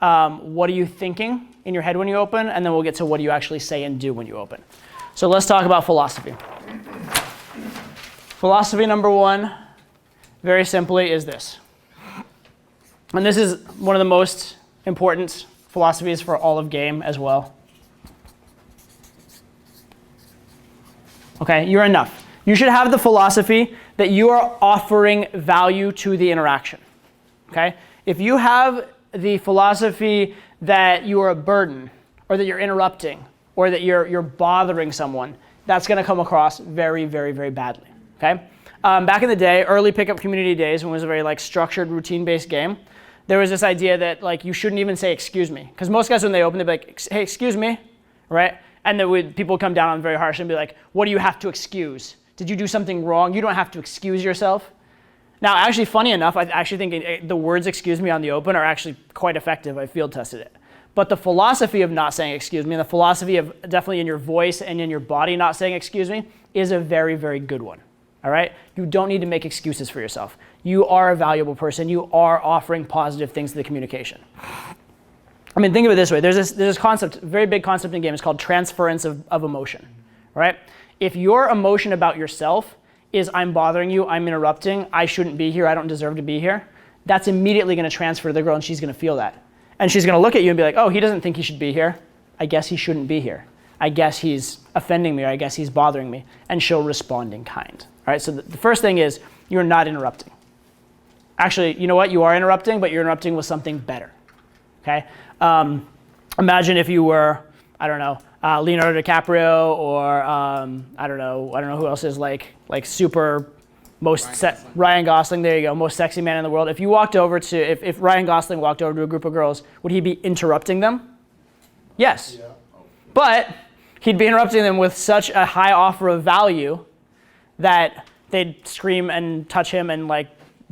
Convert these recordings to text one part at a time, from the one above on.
what are you thinking in your head when you open, and then we'll get to what do you actually say and do when you open. So let's talk about philosophy. Philosophy number one, very simply, is this. And this is one of the most important philosophies for all of game as well. Okay, you're enough. You should have the philosophy that you are offering value to the interaction. Okay? If you have the philosophy that you are a burden, or that you're interrupting, or that you're bothering someone, that's going to come across very, very, very badly. Okay? Back in the day, early pickup community days, when it was a very structured, routine-based game, there was this idea that you shouldn't even say excuse me, because most guys when they open, they'd be like, hey, excuse me, right? And then people would come down on them very harsh and be like, what do you have to excuse? Did you do something wrong? You don't have to excuse yourself. Now, actually, funny enough, I actually think the words excuse me on the open are actually quite effective. I field tested it. But the philosophy of not saying excuse me, and the philosophy of definitely in your voice and in your body not saying excuse me, is a very, very good one. All right? You don't need to make excuses for yourself. You are a valuable person. You are offering positive things to the communication. I mean, think of it this way. There's this concept, very big concept in the game. It's called transference of emotion, right? If your emotion about yourself is I'm bothering you, I'm interrupting, I shouldn't be here, I don't deserve to be here, that's immediately going to transfer to the girl, and she's going to feel that. And she's going to look at you and be like, oh, he doesn't think he should be here. I guess he shouldn't be here. I guess he's offending me, or I guess he's bothering me. And she'll respond in kind. All right, so the first thing is you're not interrupting. Actually, you know what? You are interrupting, but you're interrupting with something better. Okay? Imagine if you were, I don't know, Leonardo DiCaprio, or I don't know who else is super Ryan Gosling, there you go, most sexy man in the world. If you walked over to, if Ryan Gosling walked over to a group of girls, would he be interrupting them? Yes. Yeah. But he'd be interrupting them with such a high offer of value that they'd scream and touch him and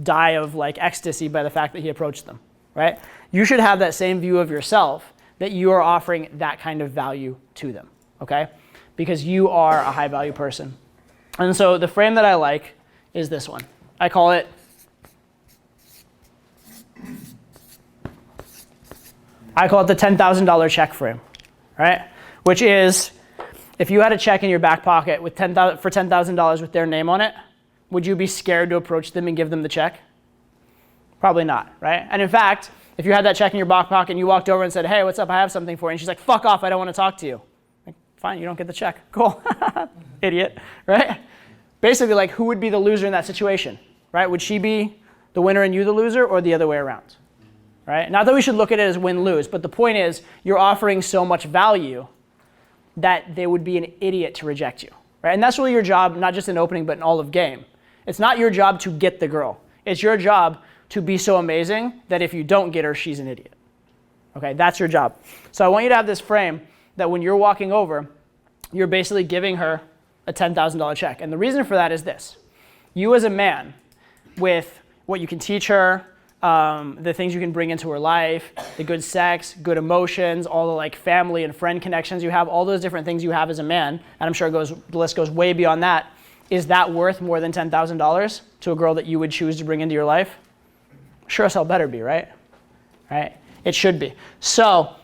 die of ecstasy by the fact that he approached them, right? You should have that same view of yourself, that you are offering that kind of value to them, okay? Because you are a high value person. And so the frame that I like is this one. I call it the $10,000 check frame, right? Which is, if you had a check in your back pocket with for $10,000 with their name on it, would you be scared to approach them and give them the check? Probably not, right? And in fact, if you had that check in your back pocket and you walked over and said, hey, what's up, I have something for you, and she's like, fuck off, I don't want to talk to you. Fine, you don't get the check. Cool. Idiot, right? Basically, who would be the loser in that situation, right? Would she be the winner and you the loser, or the other way around, right? Not that we should look at it as win-lose, but the point is you're offering so much value that they would be an idiot to reject you, right? And that's really your job, not just in opening, but in all of game. It's not your job to get the girl. It's your job to be so amazing that if you don't get her, she's an idiot. Okay, that's your job. So I want you to have this frame that when you're walking over, you're basically giving her a $10,000 check. And the reason for that is this. You as a man, with what you can teach her, the things you can bring into her life, the good sex, good emotions, all the family and friend connections you have, all those different things you have as a man, and I'm sure the list goes way beyond that. Is that worth more than $10,000 to a girl that you would choose to bring into your life? Sure as hell better be, right? Right? It should be. So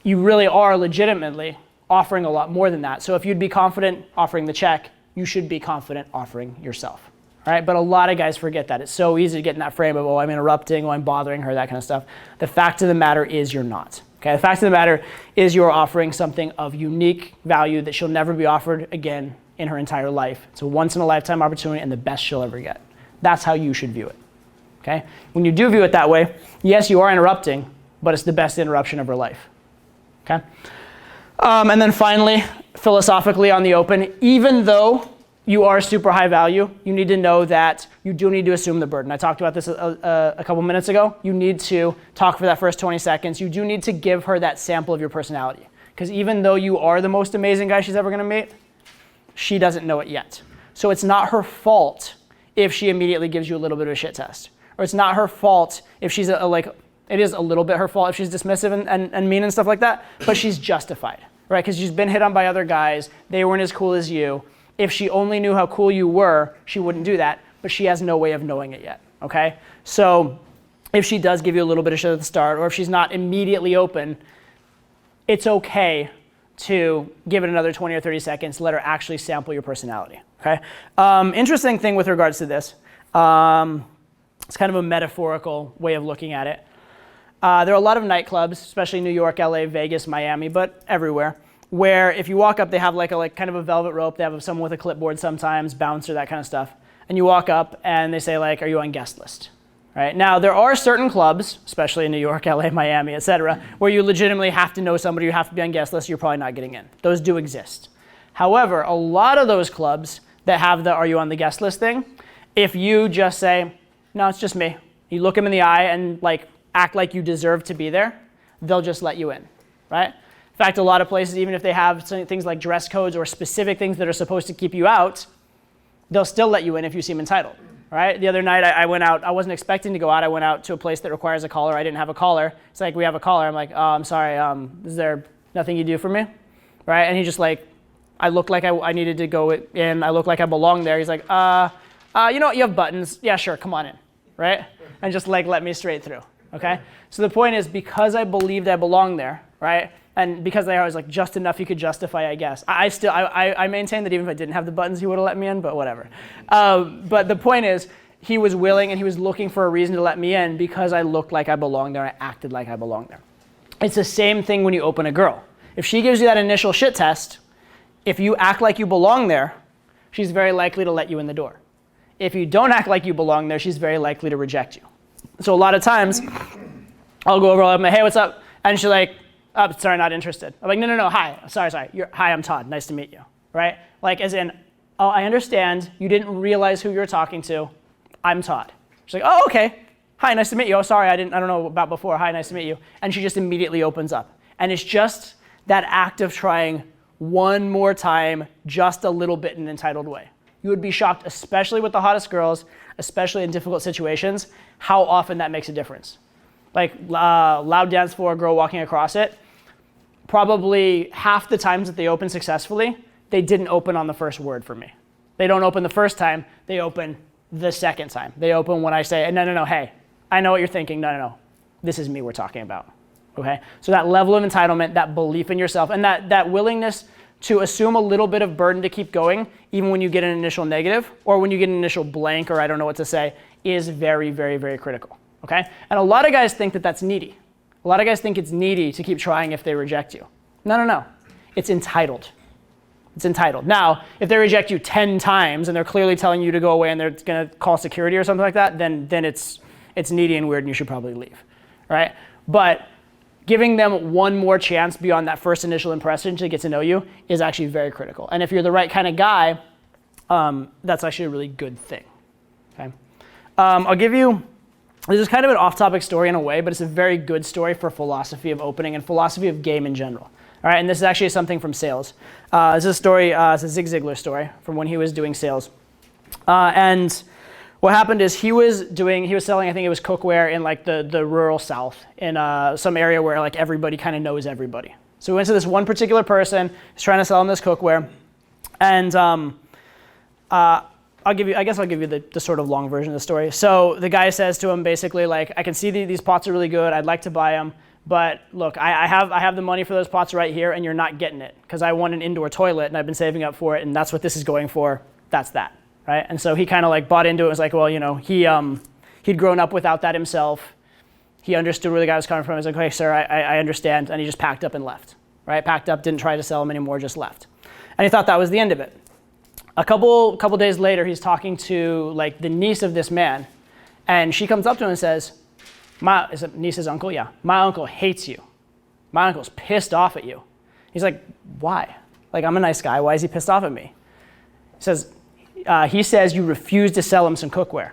you really are legitimately offering a lot more than that. So if you'd be confident offering the check, you should be confident offering yourself. All right? But a lot of guys forget that. It's so easy to get in that frame of, oh, I'm interrupting, oh, I'm bothering her, that kind of stuff. The fact of the matter is you're not. Okay? The fact of the matter is you're offering something of unique value that she'll never be offered again in her entire life. It's a once-in-a-lifetime opportunity and the best she'll ever get. That's how you should view it. Okay? When you do view it that way, yes, you are interrupting, but it's the best interruption of her life. Okay? And then finally, philosophically on the open, even though you are super high value, you need to know that you do need to assume the burden. I talked about this a couple minutes ago. You need to talk for that first 20 seconds. You do need to give her that sample of your personality. Because even though you are the most amazing guy she's ever going to meet, she doesn't know it yet. So it's not her fault if she immediately gives you a little bit of a shit test. Or it's not her fault if she's it is a little bit her fault if she's dismissive and mean and stuff like that, but she's justified, right? Because she's been hit on by other guys. They weren't as cool as you. If she only knew how cool you were, she wouldn't do that, but she has no way of knowing it yet, okay? So if she does give you a little bit of shit at the start, or if she's not immediately open, it's okay to give it another 20 or 30 seconds, let her actually sample your personality, okay? Interesting thing with regards to this, it's kind of a metaphorical way of looking at it. There are a lot of nightclubs, especially New York, LA, Vegas, Miami, but everywhere, where if you walk up, they have like kind of a velvet rope. They have someone with a clipboard sometimes, bouncer, that kind of stuff. And you walk up and they say like, are you on guest list? Right? Now, there are certain clubs, especially in New York, LA, Miami, et cetera, where you legitimately have to know somebody, you have to be on guest list, you're probably not getting in. Those do exist. However, a lot of those clubs that have the are you on the guest list thing, if you just say, no, it's just me, you look them in the eye and like act like you deserve to be there, they'll just let you in, right? In fact, a lot of places, even if they have things like dress codes or specific things that are supposed to keep you out, they'll still let you in if you seem entitled. Right? The other night I went out, I wasn't expecting to go out. I went out to a place that requires a collar. I didn't have a collar. It's like, we have a collar. I'm like, oh, I'm sorry. Is there nothing you do for me? Right? And he just like, I looked like I needed to go in. I looked like I belonged there. He's like, you know what? You have buttons. Yeah, sure. Come on in. Right? And just like let me straight through. Okay? So the point is, because I believed I belonged there, right? And because they was like just enough you could justify, I guess. I maintain that even if I didn't have the buttons, he would have let me in, but whatever. But the point is, he was willing and he was looking for a reason to let me in because I looked like I belonged there, I acted like I belonged there. It's the same thing when you open a girl. If she gives you that initial shit test, if you act like you belong there, she's very likely to let you in the door. If you don't act like you belong there, she's very likely to reject you. So a lot of times, I'll go over, I'm like, hey, what's up? And she's like, oh, sorry, not interested. I'm like, no, hi, sorry. Hi, I'm Todd, nice to meet you, right? Like as in, oh, I understand, you didn't realize who you're talking to, I'm Todd. She's like, oh, okay, hi, nice to meet you. Oh, sorry, I don't know about before, hi, nice to meet you. And she just immediately opens up. And it's just that act of trying one more time, just a little bit in an entitled way. You would be shocked, especially with the hottest girls, especially in difficult situations, how often that makes a difference. Like loud dance floor, girl walking across it, probably half the times that they open successfully, they didn't open on the first word for me. They don't open the first time, they open the second time. They open when I say, no, hey, I know what you're thinking, no, this is me we're talking about, okay? So that level of entitlement, that belief in yourself, and that willingness to assume a little bit of burden to keep going, even when you get an initial negative, or when you get an initial blank, or I don't know what to say, is very, very, very critical, okay? And a lot of guys think that that's needy. A lot of guys think it's needy to keep trying if they reject you. No. It's entitled. It's entitled. Now, if they reject you 10 times and they're clearly telling you to go away and they're going to call security or something like that, then it's needy and weird and you should probably leave, right? But giving them one more chance beyond that first initial impression to get to know you is actually very critical. And if you're the right kind of guy, that's actually a really good thing, okay? I'll give you, this is kind of an off-topic story in a way, but it's a very good story for philosophy of opening and philosophy of game in general. All right, and this is actually something from sales. This is a story, it's a Zig Ziglar story from when he was doing sales. And what happened is he was selling, I think it was cookware in like the rural South in some area where like everybody kind of knows everybody. So we went to this one particular person, who's trying to sell him this cookware. And I'll give you the sort of long version of the story. So the guy says to him basically like, I can see these pots are really good, I'd like to buy them. But look, I have the money for those pots right here and you're not getting it because I want an indoor toilet and I've been saving up for it and that's what this is going for, that's that, right? And so he kind of like bought into it, was like, well, you know, he'd grown up without that himself. He understood where the guy was coming from. He's like, okay, sir, I understand. And he just packed up and left, right? Packed up, didn't try to sell him anymore, just left. And he thought that was the end of it. A couple days later, he's talking to like the niece of this man and she comes up to him and says, is it niece's uncle? Yeah. My uncle hates you. My uncle's pissed off at you. He's like, why? Like, I'm a nice guy. Why is he pissed off at me? He says you refused to sell him some cookware.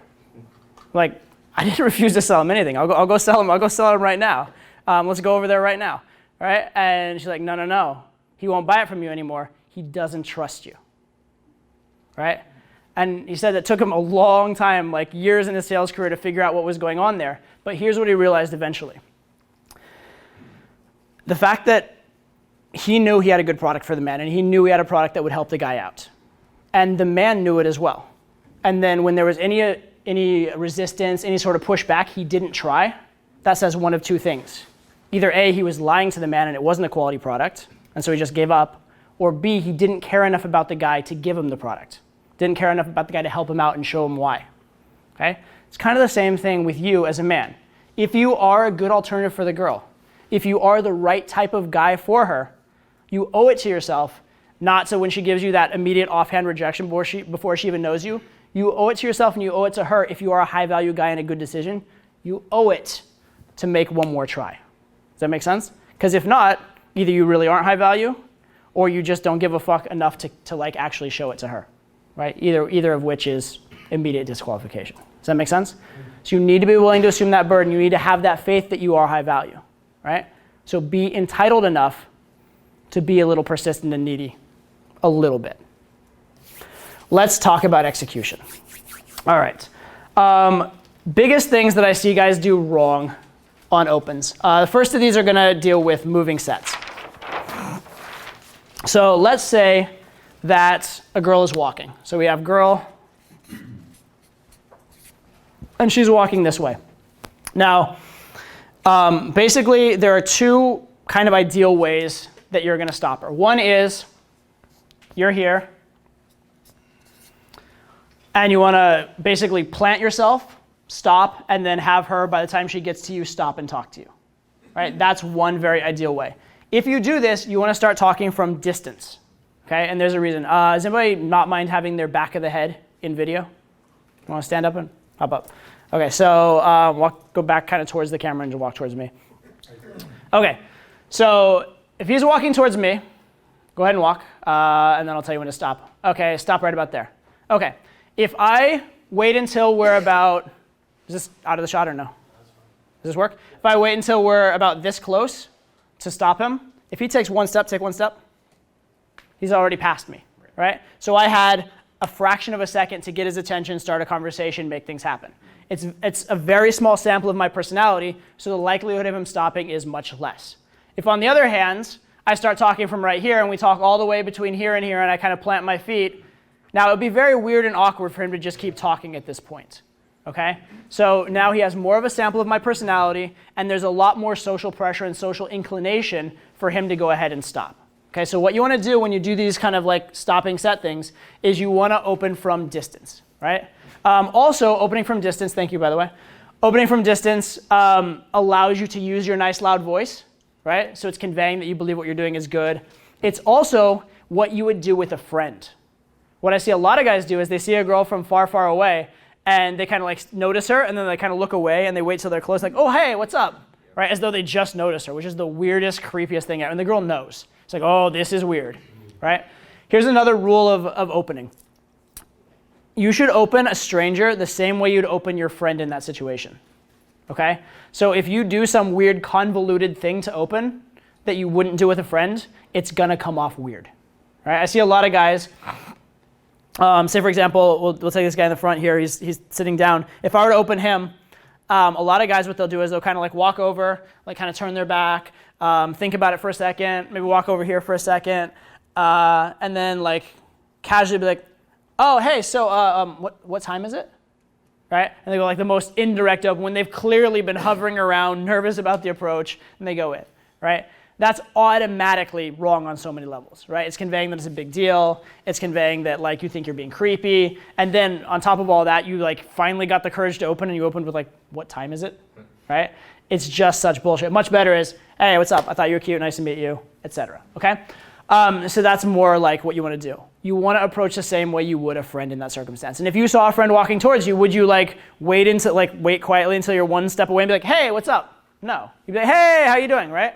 Like, I didn't refuse to sell him anything. I'll go sell him. I'll go sell him right now. Let's go over there right now. All right? And she's like, no. He won't buy it from you anymore. He doesn't trust you. Right? And he said it took him a long time, like years in his sales career, to figure out what was going on there. But here's what he realized eventually. The fact that he knew he had a good product for the man, and he knew he had a product that would help the guy out. And the man knew it as well. And then when there was any any resistance, any sort of pushback, he didn't try, that says one of two things. Either A, he was lying to the man and it wasn't a quality product, and so he just gave up, or B, he didn't care enough about the guy to give him the product. Didn't care enough about the guy to help him out and show him why. Okay? It's kind of the same thing with you as a man. If you are a good alternative for the girl, if you are the right type of guy for her, you owe it to yourself, not so when she gives you that immediate offhand rejection before she even knows you, you owe it to yourself and you owe it to her if you are a high value guy and a good decision, you owe it to make one more try. Does that make sense? Because if not, either you really aren't high value or you just don't give a fuck enough to like actually show it to her, right? Either of which is immediate disqualification. Does that make sense? So you need to be willing to assume that burden. You need to have that faith that you are high value, right? So be entitled enough to be a little persistent and needy, a little bit. Let's talk about execution. All right. Biggest things that I see guys do wrong on opens. The first of these are going to deal with moving sets. So let's say that a girl is walking. So we have girl, and she's walking this way. Now, basically, there are two kind of ideal ways that you're going to stop her. One is you're here, and you want to basically plant yourself, stop, and then have her, by the time she gets to you, stop and talk to you. Right? That's one very ideal way. If you do this, you want to start talking from distance. Okay? And there's a reason. Does anybody not mind having their back of the head in video? You want to stand up and hop up? Okay, so go back kind of towards the camera and just walk towards me. Okay, so if he's walking towards me, go ahead and walk, and then I'll tell you when to stop. Okay, stop right about there. Okay, if I wait until we're about, is this out of the shot or no? Does this work? If I wait until we're about this close to stop him, if he takes one step, take one step, he's already past me, right? So I had a fraction of a second to get his attention, start a conversation, make things happen. It's a very small sample of my personality, so the likelihood of him stopping is much less. If on the other hand, I start talking from right here and we talk all the way between here and here and I kind of plant my feet, now it would be very weird and awkward for him to just keep talking at this point. Okay? So now he has more of a sample of my personality and there's a lot more social pressure and social inclination for him to go ahead and stop. Okay, so what you want to do when you do these kind of like stopping set things is you want to open from distance, right? Also, opening from distance, thank you by the way, opening from distance allows you to use your nice loud voice, right? So it's conveying that you believe what you're doing is good. It's also what you would do with a friend. What I see a lot of guys do is they see a girl from far, far away and they kind of like notice her and then they kind of look away and they wait till they're close like, oh, hey, what's up? Right? As though they just noticed her, which is the weirdest, creepiest thing ever. And the girl knows. It's like, oh, this is weird, right? Here's another rule of opening. You should open a stranger the same way you'd open your friend in that situation, okay? So if you do some weird convoluted thing to open that you wouldn't do with a friend, it's gonna come off weird, right? I see a lot of guys, say for example, we'll take this guy in the front here, he's sitting down. If I were to open him, a lot of guys, what they'll do is they'll kind of like walk over, like kind of turn their back, think about it for a second, maybe walk over here for a second, and then like casually be like, oh, hey, so what time is it? Right? And they go like the most indirect open when they've clearly been hovering around, nervous about the approach, and they go in, right? That's automatically wrong on so many levels, right? It's conveying that it's a big deal. It's conveying that like you think you're being creepy. And then on top of all that, you like finally got the courage to open and you opened with like, what time is it? Right? It's just such bullshit. Much better is, hey, what's up? I thought you were cute, nice to meet you, etc. Okay? So that's more like what you want to do. You want to approach the same way you would a friend in that circumstance. And if you saw a friend walking towards you, would you like wait quietly until you're one step away and be like, hey, what's up? No. You'd be like, hey, how you doing, right?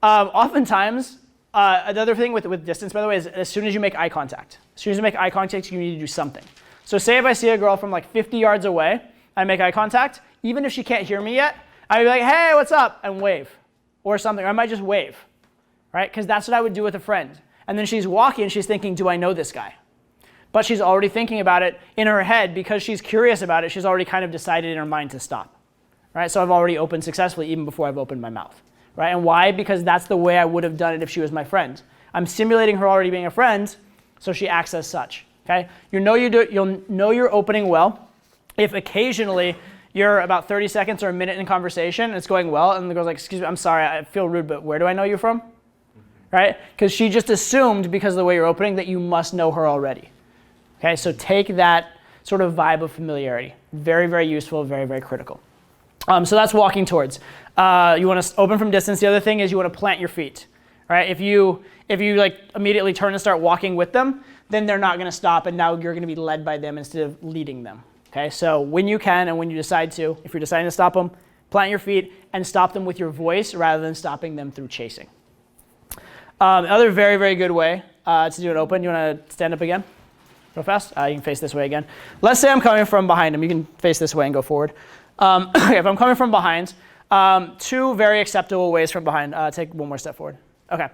Oftentimes, another thing with distance, by the way, is as soon as you make eye contact. As soon as you make eye contact, you need to do something. So say if I see a girl from like 50 yards away, I make eye contact, even if she can't hear me yet, I'd be like, hey, what's up? And wave or something. Or I might just wave, right? Because that's what I would do with a friend. And then she's walking and she's thinking, do I know this guy? But she's already thinking about it in her head because she's curious about it. She's already kind of decided in her mind to stop, right? So I've already opened successfully even before I've opened my mouth, right? And why? Because that's the way I would have done it if she was my friend. I'm simulating her already being a friend, so she acts as such, okay? You'll know you're opening well If occasionally you're about 30 seconds or a minute in conversation, and it's going well, and the girl's like, excuse me, I'm sorry, I feel rude, but where do I know you from? Right? Because she just assumed, because of the way you're opening, that you must know her already. Okay, so take that sort of vibe of familiarity. Very, very useful, very, very critical. So that's walking towards. You want to open from distance. The other thing is you want to plant your feet. Right? If you like immediately turn and start walking with them, then they're not going to stop, and now you're going to be led by them instead of leading them. Okay, so when you can and when you decide to, if you're deciding to stop them, plant your feet and stop them with your voice rather than stopping them through chasing. Another very, very good way to do an open. You want to stand up again real fast? You can face this way again. Let's say I'm coming from behind him. You can face this way and go forward. Okay, if I'm coming from behind, two very acceptable ways from behind. Take one more step forward. Okay.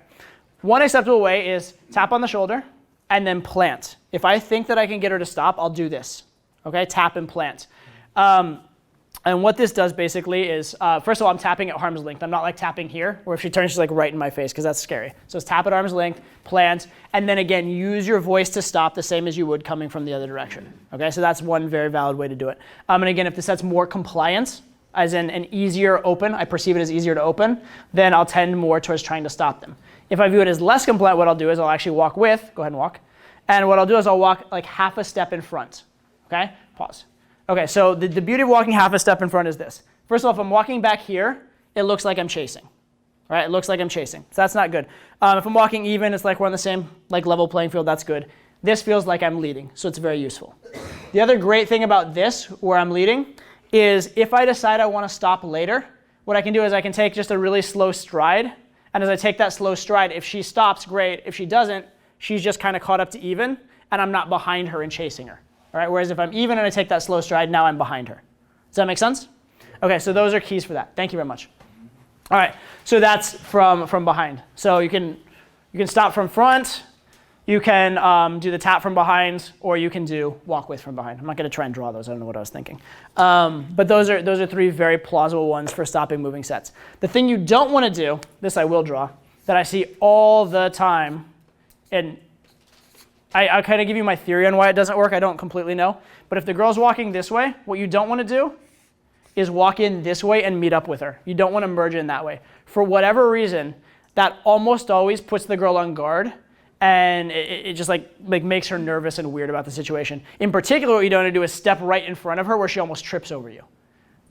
One acceptable way is tap on the shoulder and then plant. If I think that I can get her to stop, I'll do this. Okay, tap and plant. And what this does basically is, first of all, I'm tapping at arm's length. I'm not like tapping here, where if she turns, she's like right in my face, because that's scary. So it's tap at arm's length, plant, and then again, use your voice to stop the same as you would coming from the other direction. Okay, so that's one very valid way to do it. And again, if this sets more compliance, as in an easier open, I perceive it as easier to open, then I'll tend more towards trying to stop them. If I view it as less compliant, what I'll do is I'll actually walk with, go ahead and walk, and what I'll do is I'll walk like half a step in front. Okay, pause. Okay, so the beauty of walking half a step in front is this. First of all, if I'm walking back here, it looks like I'm chasing. Right, it looks like I'm chasing, so that's not good. If I'm walking even, it's like we're on the same like level playing field, that's good. This feels like I'm leading, so it's very useful. The other great thing about this, where I'm leading, is if I decide I want to stop later, what I can do is I can take just a really slow stride, and as I take that slow stride, if she stops, great. If she doesn't, she's just kind of caught up to even, and I'm not behind her and chasing her. All right, whereas if I'm even and I take that slow stride, now I'm behind her. Does that make sense? Okay, so those are keys for that. Thank you very much. All right, so that's from behind. So you can stop from front, you can do the tap from behind, or you can do walk with from behind. I'm not going to try and draw those. I don't know what I was thinking. But those are three very plausible ones for stopping moving sets. The thing you don't want to do, this I will draw, that I see all the time, and I'll kind of give you my theory on why it doesn't work. I don't completely know. But if the girl's walking this way, what you don't want to do is walk in this way and meet up with her. You don't want to merge in that way. For whatever reason, that almost always puts the girl on guard, and it just like makes her nervous and weird about the situation. In particular, what you don't want to do is step right in front of her where she almost trips over you.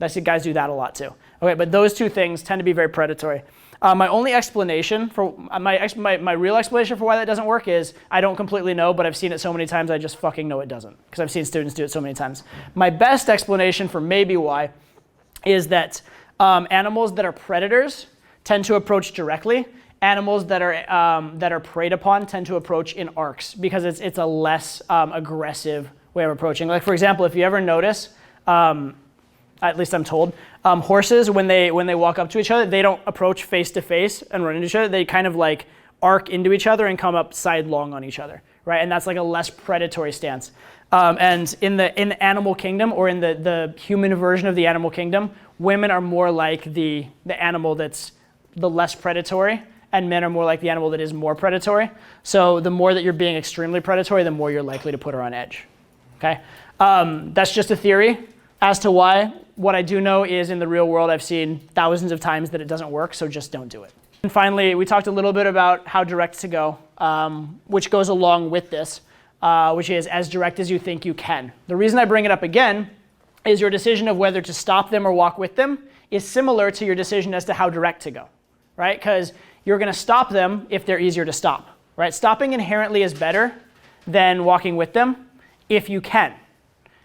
I see guys do that a lot too. Okay, but those two things tend to be very predatory. My only explanation for my real explanation for why that doesn't work is I don't completely know, but I've seen it so many times I just fucking know it doesn't, because I've seen students do it so many times. My best explanation for maybe why is that animals that are predators tend to approach directly. Animals that are preyed upon tend to approach in arcs because it's a less aggressive way of approaching. Like for example, if you ever notice, at least I'm told, horses, when they walk up to each other, they don't approach face to face and run into each other. They kind of like arc into each other and come up sidelong on each other, right? And that's like a less predatory stance. And in the animal kingdom, or in the human version of the animal kingdom, women are more like the animal that's the less predatory, and men are more like the animal that is more predatory. So the more that you're being extremely predatory, the more you're likely to put her on edge. Okay, that's just a theory as to why. What I do know is in the real world, I've seen thousands of times that it doesn't work, so just don't do it. And finally, we talked a little bit about how direct to go, which goes along with this, which is as direct as you think you can. The reason I bring it up again is your decision of whether to stop them or walk with them is similar to your decision as to how direct to go, right? Because you're going to stop them if they're easier to stop, right? Stopping inherently is better than walking with them if you can,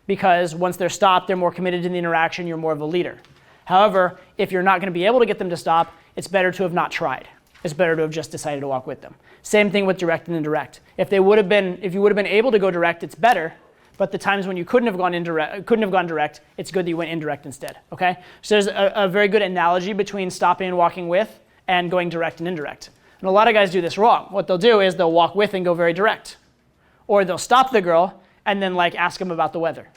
because once they're stopped, they're more committed to the interaction, you're more of a leader. However, if you're not going to be able to get them to stop, it's better to have not tried. It's better to have just decided to walk with them. Same thing with direct and indirect. If you would have been able to go direct, it's better. But the times when you couldn't have gone direct, it's good that you went indirect instead. Okay? So there's a very good analogy between stopping and walking with and going direct and indirect. And a lot of guys do this wrong. What they'll do is they'll walk with and go very direct, or they'll stop the girl and then like ask them about the weather.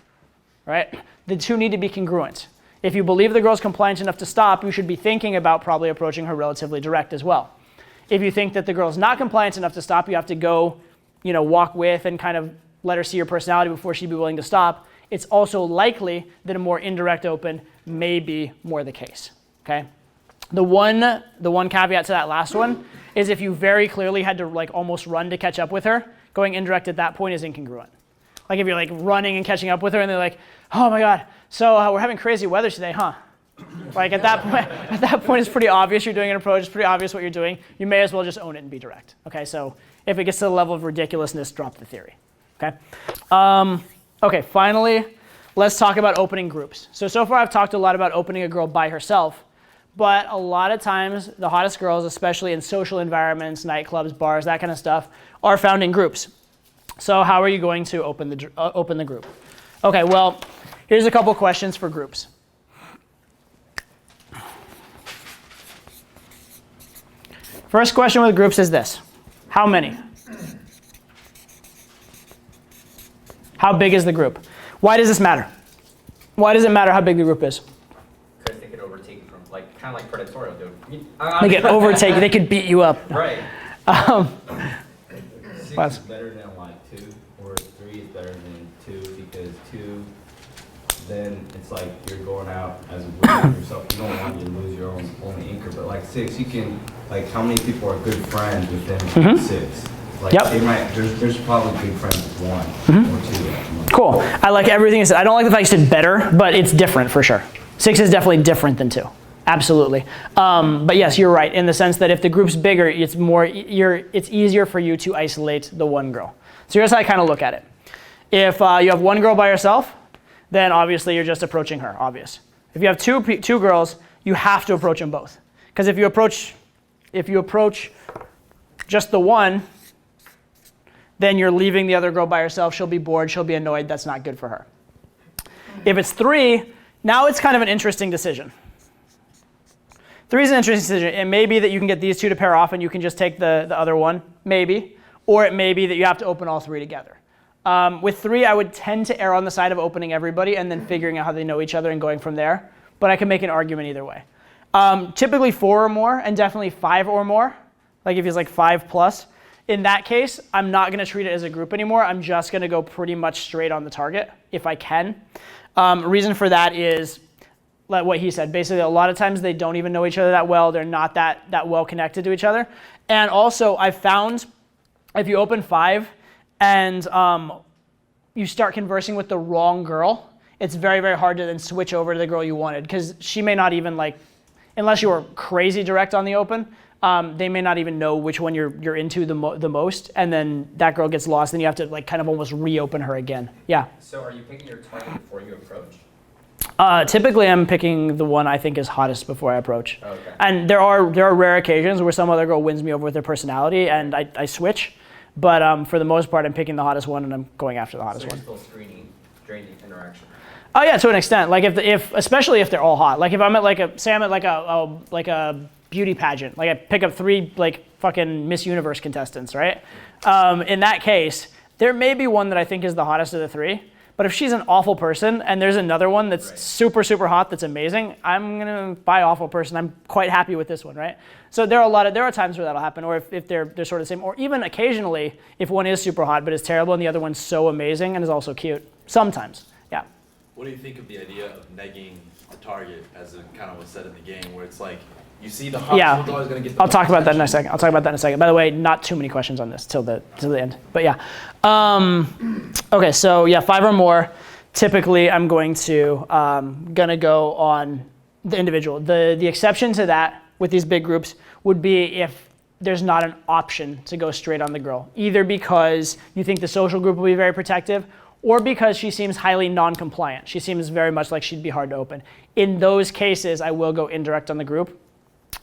Right? The two need to be congruent. If you believe the girl's compliant enough to stop, you should be thinking about probably approaching her relatively direct as well. If you think that the girl's not compliant enough to stop, you have to go, walk with and kind of let her see your personality before she'd be willing to stop. it's also likely that a more indirect open may be more the case, okay? The one caveat to that last one is if you very clearly had to like almost run to catch up with her, going indirect at that point is incongruent. Like if you're like running and catching up with her and they're like, oh my God, so we're having crazy weather today, huh? Like at that point it's pretty obvious you're doing an approach, it's pretty obvious what you're doing. You may as well just own it and be direct, okay? So if it gets to the level of ridiculousness, drop the theory, okay? Okay, finally, let's talk about opening groups. So far I've talked a lot about opening a girl by herself, but a lot of times the hottest girls, especially in social environments, nightclubs, bars, that kind of stuff, are found in groups. So how are you going to open the group? Okay, well, here's a couple questions for groups. First question with groups is this. How many? How big is the group? Why does this matter? Why does it matter how big the group is? Because they could overtake you from, like, kind of like predatorial, dude. They could overtake, they could beat you up. Right. 6 is better than like 2, or 3 is better than 2, because 2, then it's like you're going out as a group yourself. You don't want to lose your only anchor, but like 6, you can, like, how many people are good friends within 6? Like, they might, there's probably good friends with 1 or 2. Cool. I like everything you said. I don't like the fact you said better, but it's different for sure. 6 is definitely different than 2. Absolutely. But yes, you're right in the sense that if the group's bigger, it's easier for you to isolate the one girl. So here's how I kind of look at it. If you have one girl by herself, then obviously you're just approaching her, obvious. If you have two girls, you have to approach them both. Because if you approach just the one, then you're leaving the other girl by herself. She'll be bored, she'll be annoyed, that's not good for her. If it's 3, now it's kind of an interesting decision. 3 is an interesting decision. It may be that you can get these 2 to pair off and you can just take the other one, maybe. Or it may be that you have to open all 3 together. With 3, I would tend to err on the side of opening everybody and then figuring out how they know each other and going from there. But I can make an argument either way. Typically 4 or more, and definitely 5 or more. Like if it's like 5 plus. In that case, I'm not going to treat it as a group anymore. I'm just going to go pretty much straight on the target if I can. Reason for that is like what he said. Basically, a lot of times they don't even know each other that well. They're not that well connected to each other. And also, I've found if you open 5 and you start conversing with the wrong girl, it's very, very hard to then switch over to the girl you wanted, because she may not even, like, unless you were crazy direct on the open, they may not even know which one you're into the most, and then that girl gets lost, and you have to like kind of almost reopen her again. Yeah. So are you picking your target before you approach? Typically, I'm picking the one I think is hottest before I approach. Okay. And there are rare occasions where some other girl wins me over with their personality, and I switch. But for the most part, I'm picking the hottest one, and I'm going after the hottest one. So you're still screening during the interaction? Oh yeah, to an extent. Like if especially if they're all hot. Like if I'm at like a beauty pageant, like I pick up 3 like fucking Miss Universe contestants, right? In that case, there may be one that I think is the hottest of the 3. But if she's an awful person and there's another one that's super, super hot that's amazing, I'm gonna buy awful person. I'm quite happy with this one, right? So there are times where that'll happen, or if they're sort of the same, or even occasionally if one is super hot but is terrible and the other one's so amazing and is also cute. Sometimes, yeah. What do you think of the idea of negging the target, as it kind of was said in the game, where it's like you see the hottest one's always gonna get the I'll talk about that in a second. By the way, not too many questions on this till the end. But yeah. Okay, so yeah, 5 or more. Typically, I'm going to gonna go on the individual. The exception to that with these big groups would be if there's not an option to go straight on the girl, either because you think the social group will be very protective, or because she seems highly non-compliant. She seems very much like she'd be hard to open. In those cases, I will go indirect on the group.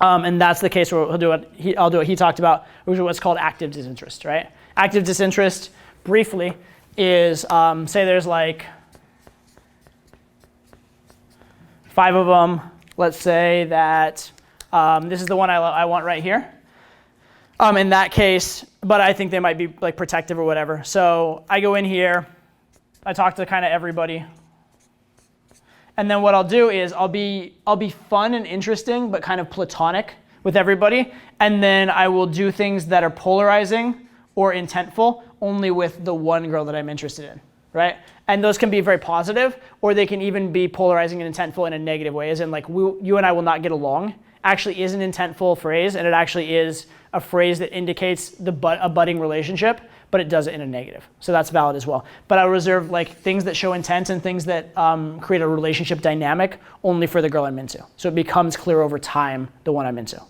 And that's the case where I'll do what he talked about, which is what's called active disinterest, right? Active disinterest, briefly, is say there's like 5 of them. Let's say that this is the one I want right here. In that case, but I think they might be like protective or whatever. So I go in here, I talk to kind of everybody. And then what I'll do is I'll be fun and interesting, but kind of platonic with everybody. And then I will do things that are polarizing or intentful only with the one girl that I'm interested in. right? And those can be very positive, or they can even be polarizing and intentful in a negative way, as in like, you and I will not get along, actually is an intentful phrase, and it actually is a phrase that indicates a budding relationship, but it does it in a negative. So that's valid as well. But I reserve like things that show intent and things that create a relationship dynamic only for the girl I'm into. So it becomes clear over time the one I'm into,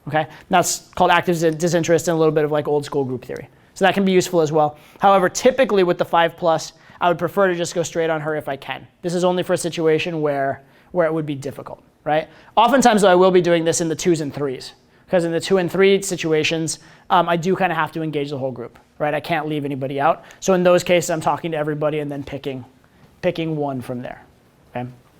okay? And that's called active disinterest and a little bit of like old school group theory. So that can be useful as well. However, typically with the 5+, I would prefer to just go straight on her if I can. This is only for a situation where it would be difficult, right? Oftentimes though, I will be doing this in the 2s and 3s. Because in the 2 and 3 situations, I do kind of have to engage the whole group, right? I can't leave anybody out. So in those cases, I'm talking to everybody and then picking one from there, okay?